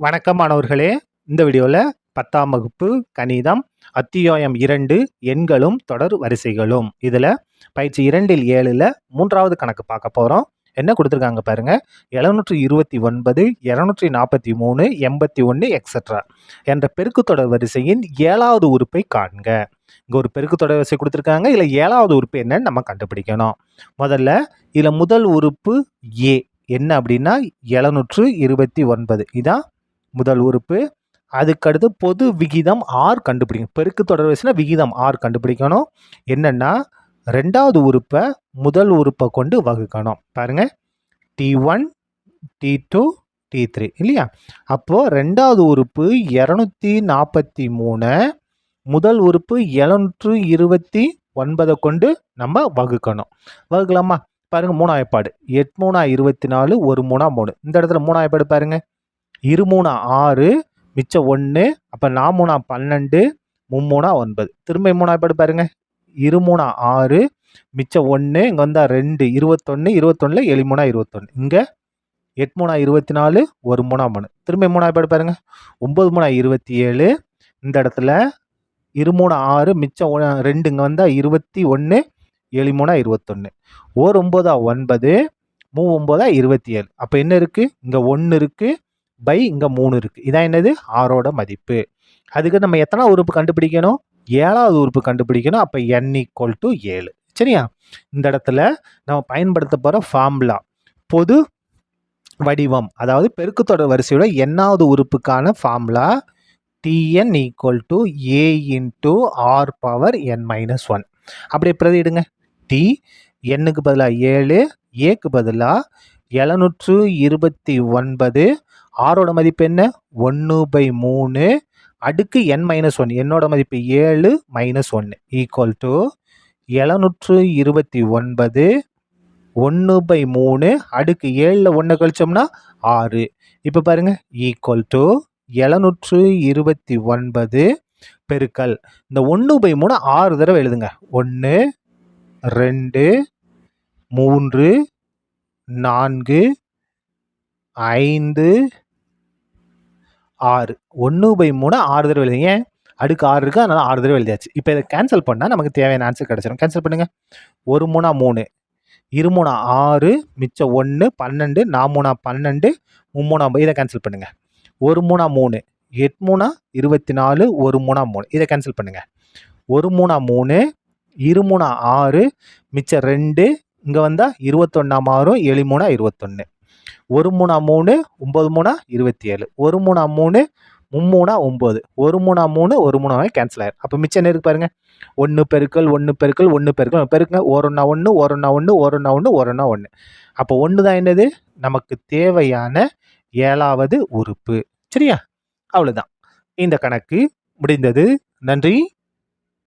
வணக்கம் மாணவர்களே. இந்த வீடியோவில் 10ஆம் வகுப்பு கணிதம் அத்தியாயம் 2 எண்களும் தொடர் வரிசைகளும் இதில் பயிற்சி 2ல் 7ல் 3வது கணக்கு பார்க்க போகிறோம். என்ன கொடுத்துருக்காங்க பாருங்க. 729 243 81 எக்ஸெட்ரா என்ற பெருக்கு தொடர் வரிசையின் 7வது உறுப்பை காண்க. இங்கே ஒரு பெருக்கு தொடர் வரிசை கொடுத்துருக்காங்க. இதில் 7வது உறுப்பு என்னன்னு நம்ம கண்டுபிடிக்கணும். முதல்ல இதில் முதல் உறுப்பு ஏ என்ன அப்படின்னா 729 இதான் முதல் உறுப்பு. அதுக்கடுத்து பொது விகிதம் ஆர் கண்டுபிடிக்கணும். பெருக்கு தொடர் வரிசையில் விகிதம் ஆர் கண்டுபிடிக்கணும். என்னன்னா ரெண்டாவது உறுப்பை முதல் உறுப்பை கொண்டு வகுக்கணும். பாருங்க, T1 T2 T3 இல்லையா? அப்போ ரெண்டாவது உறுப்பு 243 முதல் உறுப்பு 729 கொண்டு நம்ம வகுக்கணும். வகுக்கலாமா? பாருங்க, மூணாயப்பாடு 8 3 24 1 3 3. இந்த இடத்துல மூணாயப்பாடு பாருங்க, 2 3 6 மிச்சம் 1, அப்போ 4 3 12 3 9. திரும்ப மூணாயப்பாடு பாருங்க, 2 3 6 மிச்சம் 1, இங்கே வந்தால் 2 21 21 7 3 21. இங்கே 8 3 24 1 3 3. திரும்ப மூணாயப்பாடு பாருங்க, 9 3 27. இந்த இடத்துல 2 3 6 மிச்சம் 2, இங்கே வந்தால் 21 7 3 21. 1 9 9 3 9 27. அப்போ என்ன இருக்குது? இங்கே 1 இருக்குது, பை இங்கே 3 இருக்குது. இதான் என்னது? ஆரோட மதிப்பு. அதுக்கு நம்ம எத்தனை உறுப்பு கண்டுபிடிக்கணும்? 7வது உறுப்பு கண்டுபிடிக்கணும். அப்போ n = 7. சரியா? இந்த இடத்துல நம்ம பயன்படுத்த போகிற ஃபார்முலா பொது வடிவம், அதாவது பெருக்குத்தொடர் வரிசையோட nவது உறுப்புக்கான ஃபார்முலா Tn = a × r⁻n−1. அப்படியே பிரதியிடுங்க. T nக்கு பதிலாக 7, ஏக்கு பதிலாக 729, ஆரோட மதிப்பு என்ன? 1/3 அடுக்கு n-1. என்னோட மதிப்பு 7 - 1 = 729 1/3 அடுக்கு 7ல் 1 கழிச்சோம்னா 6. இப்போ பாருங்க, = 729 பெருக்கல் இந்த 1/3 6 தடவை எழுதுங்க. 1 2 3 4 5 6. 1/3 6 தடவை எழுதுங்க. ஏன்? அடுக்கு 6 இருக்குது, அதனால் 6 தடவை எழுதியாச்சு. இப்போ இதை கேன்சல் பண்ணால் நமக்கு தேவையான ஆன்சர் கிடச்சிடும். கேன்சல் பண்ணுங்க. 1 3 3 2 3 6 மிச்சம் 1 12 4 3 12 3 இதை கேன்சல் பண்ணுங்க. 1 3 3 8 3 24 1 3 3 இதை கேன்சல் பண்ணுங்க. 1 3 3 2 3 6 மிச்சம் 2, இங்கே வந்தால் 21 மாறும் 7 3 21. 1 3 3 9 3 27. 1 3 3 3 9. 1 3 3 1 3 கேன்சல் ஆயிடும். அப்போ மிச்சம் என்ன இருக்கு பாருங்க, 1 பெருக்கல் 1 பெருக்கல் 1 பெருக்கல் பெருக்குங்க. 1 1 1 1 1 1 1 1. அப்போ 1 தான் என்னது? நமக்கு தேவையான 7வது உறுப்பு. சரியா? அவ்வளோதான். இந்த கணக்கு முடிந்தது. நன்றி.